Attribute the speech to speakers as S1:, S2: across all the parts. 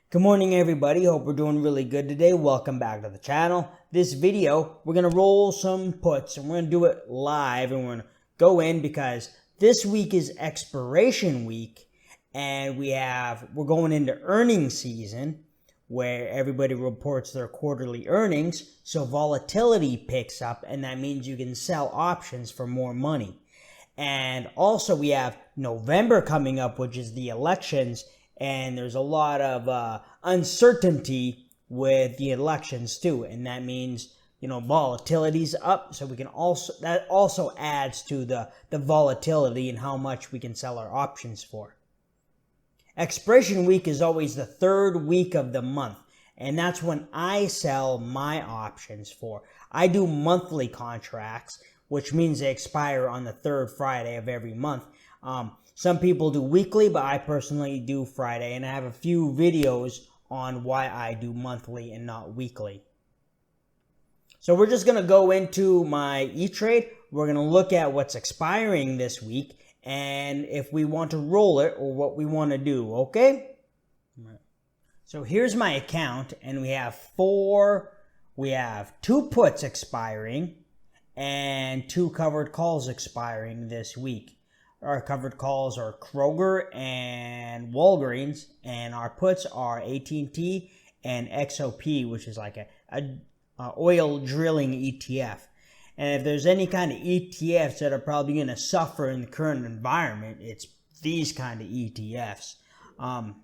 S1: Good morning, everybody. Hope we're doing really good today. Welcome back to the channel. This video, we're going to roll some puts and we're going to do it live, and we're going to go in because this week is expiration week and we're going into earnings season where everybody reports their quarterly earnings. So volatility picks up, and that means you can sell options for more money. And also we have November coming up, which is the elections. And there's a lot of uncertainty with the elections too, and that means volatility's up. So we can that also adds to the volatility and how much we can sell our options for. Expiration week is always the third week of the month, and that's when I sell my options for. I do monthly contracts, which means they expire on the third Friday of every month. Some people do weekly, but I personally do Friday, and I have a few videos on why I do monthly and not weekly. So we're just going to go into my E-Trade. We're going to look at what's expiring this week and if we want to roll it or what we want to do, okay? So here's my account, and we have two puts expiring and two covered calls expiring this week. Our covered calls are Kroger and Walgreens, and our puts are AT&T and XOP, which is like a oil drilling ETF. And if there's any kind of ETFs that are probably going to suffer in the current environment, it's these kind of ETFs. Well,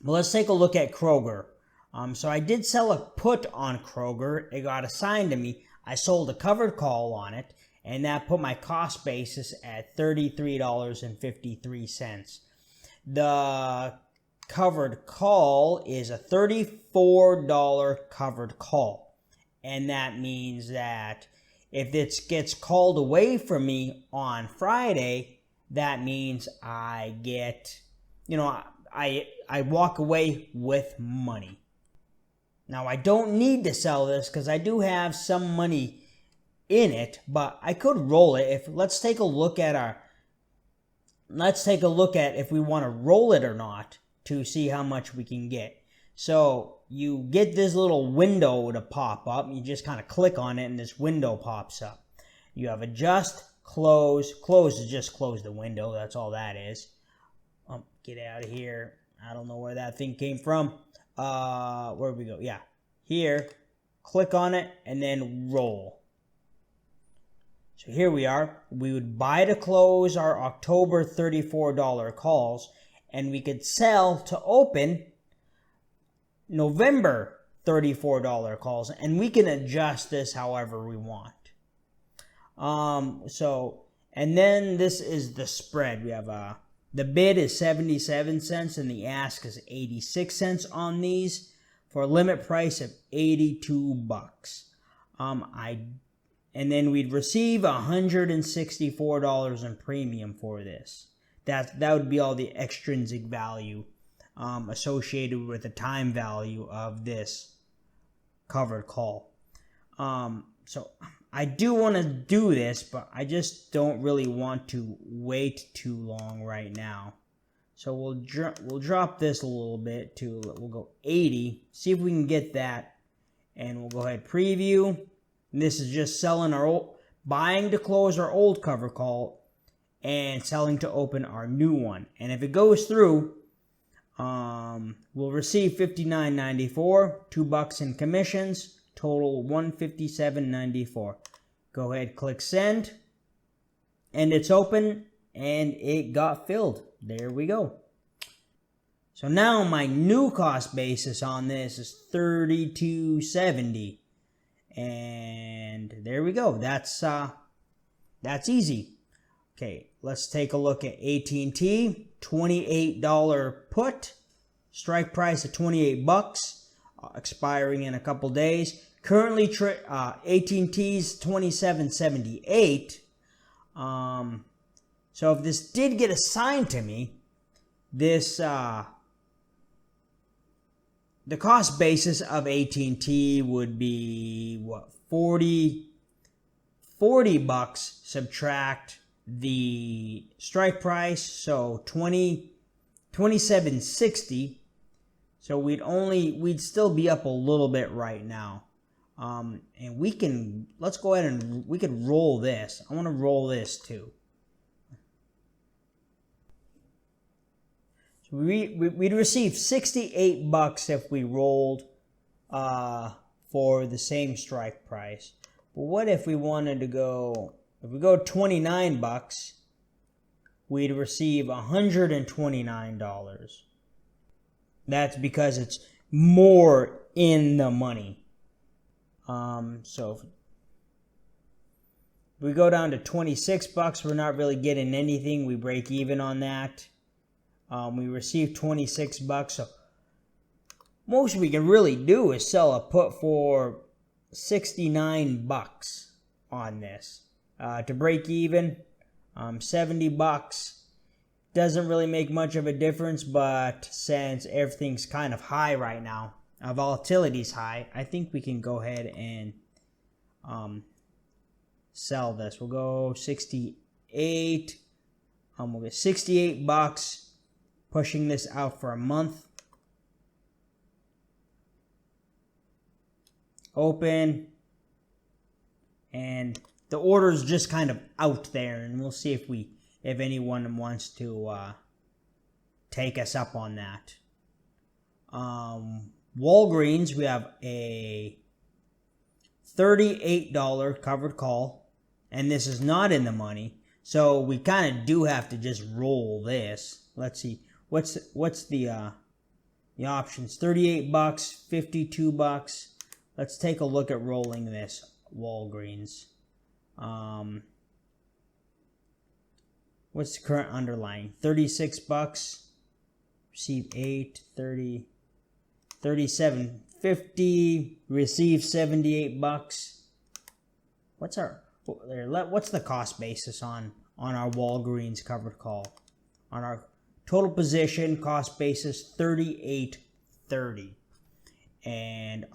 S1: let's take a look at Kroger. So I did sell a put on Kroger. It got assigned to me. I sold a covered call on it, and that put my cost basis at $33.53. The covered call is a $34 covered call. And that means that if it gets called away from me on Friday, that means I get, I walk away with money. Now, I don't need to sell this because I do have some money in it, but I could roll it. Let's take a look at if we want to roll it or not to see how much we can get. So you get this little window to pop up. You just kind of click on it and this window pops up. You have adjust, close. Close is just close the window. That's all that is. Get out of here. I don't know where that thing came from. Where do we go? Yeah, here. Click on it and then roll. So here we are. We would buy to close our October $34 calls, and we could sell to open November $34 calls, and we can adjust this however we want. And then this is the spread. We have the bid is 77 cents and the ask is 86 cents on these for a limit price of $82. And then we'd receive $164 in premium for this. That would be all the extrinsic value associated with the time value of this covered call. So I do want to do this, but I just don't really want to wait too long right now. So we'll drop this a little bit we'll go 80. See if we can get that, and we'll go ahead preview. This is just buying to close our old cover call and selling to open our new one. And if it goes through, we'll receive $59.94, $2 in commissions, total $157.94. Go ahead, click send, and it's open, and it got filled. There we go. So now my new cost basis on this is $32.70. And there we go. That's easy. Okay, let's take a look at AT&T. $28 put. Strike price of $28. Expiring in a couple days. Currently, AT&T's $27.78. So if this did get assigned to me, this the cost basis of AT&T would be what, $40 subtract the strike price, so $27.60 So we'd still be up a little bit right now. And let's go ahead and we could roll this. I want to roll this too. So we'd receive 68 bucks if we rolled for the same strike price. But what if we wanted to go, if we go 29 bucks, we'd receive $129. That's because it's more in the money. So if we go down to 26 bucks, we're not really getting anything. We break even on that. We receive 26 bucks. So most we can really do is sell a put for 69 bucks on this. To break even, 70 bucks. Doesn't really make much of a difference, but since everything's kind of high right now, volatility's high, I think we can go ahead and sell this. We'll go 68. We'll get 68 bucks, pushing this out for a month. Open. And the order is just kind of out there, and we'll see if anyone wants to take us up on that. Walgreens, we have a $38 covered call, and this is not in the money, so we kind of do have to just roll this. Let's see, what's the options? 38 bucks, 52 bucks. Let's take a look at rolling this Walgreens. What's the current underlying? 36 bucks. Receive 8, 30, 37.50. Receive 78 bucks. What's the cost basis on our Walgreens covered call? On our total position cost basis, $38.30, and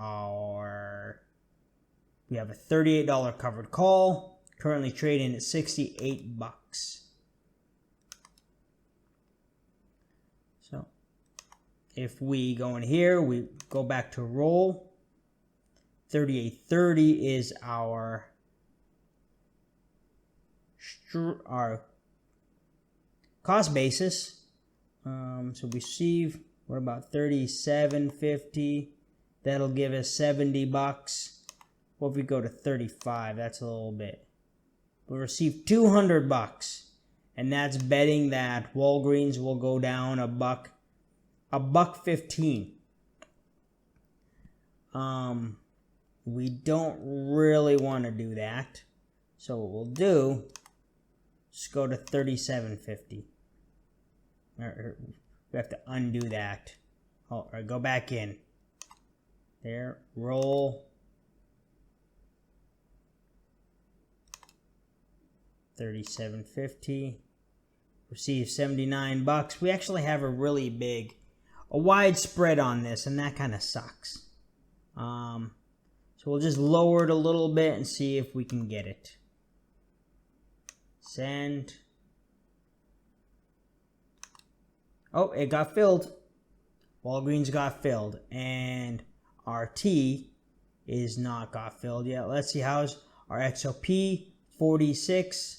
S1: we have a $38 covered call, currently trading at 68 bucks. So if we go in here, we go back to roll. 38.30 is our cost basis. So we receive, what about 37.50? That'll give us 70 bucks. What if we go to 35? That's a little bit. We'll receive 200 bucks, and that's betting that Walgreens will go down a buck 15. We don't really want to do that, so what we'll do is go to 37.50. We have to undo that. All right, go back in. There, roll. 37.50. Receive 79 bucks. We actually have a wide spread on this, and that kind of sucks. So we'll just lower it a little bit and see if we can get it. Send. Oh, it got filled. Walgreens got filled, and our T is not got filled yet. Let's see, how's our XOP? 46.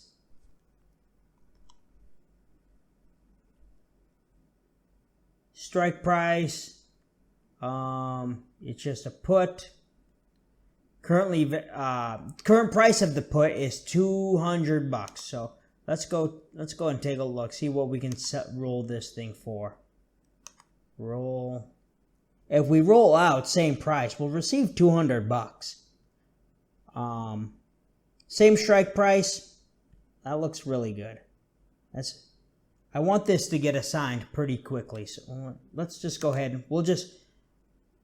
S1: Strike price. It's just a put. Currently, current price of the put is 200 bucks. So let's go and take a look. See what we can roll this thing for. Roll. If we roll out same price, we'll receive 200 bucks. Same strike price. That looks really good. I want this to get assigned pretty quickly. So let's just go ahead. We'll just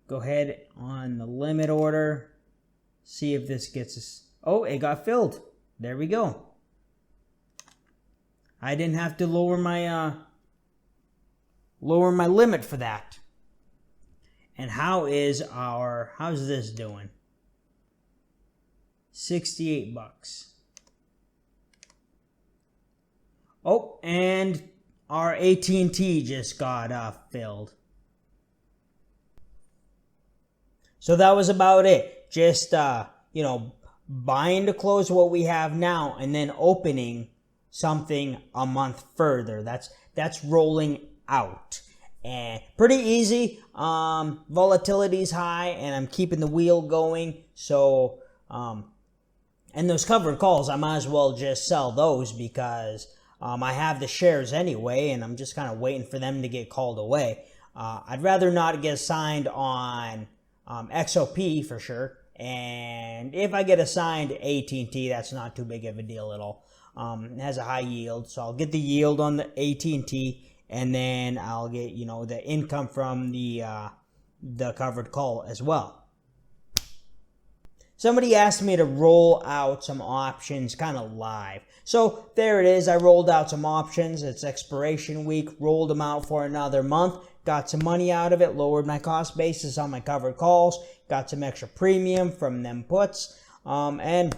S1: go ahead on the limit order. See if this gets us. Oh, it got filled. There we go. I didn't have to lower my limit for that. And how's this doing? 68 bucks. Oh, and our AT&T just got filled. So that was about it. Just, buying to close what we have now and then opening something a month further. That's rolling out. And pretty easy. Volatility's high and I'm keeping the wheel going. So, and those covered calls, I might as well just sell those because I have the shares anyway and I'm just kind of waiting for them to get called away. I'd rather not get assigned on XOP for sure. And if I get assigned AT&T, that's not too big of a deal at all. It has a high yield, so I'll get the yield on the AT&T, and then I'll get the income from the covered call as well. Somebody asked me to roll out some options kind of live. So there it is. I rolled out some options. It's expiration week. Rolled them out for another month. Got some money out of it. Lowered my cost basis on my covered calls. Got some extra premium from them puts. And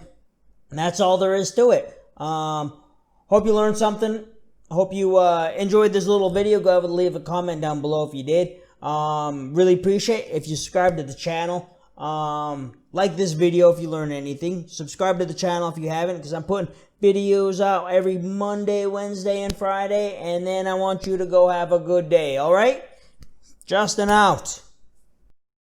S1: that's all there is to it. Hope you learned something. Hope you enjoyed this little video. Go ahead and leave a comment down below if you did. Really appreciate it if you subscribe to the channel. Like this video if you learn anything. Subscribe to the channel if you haven't, because I'm putting videos out every Monday, Wednesday, and Friday. And then I want you to go have a good day, alright? Justin out.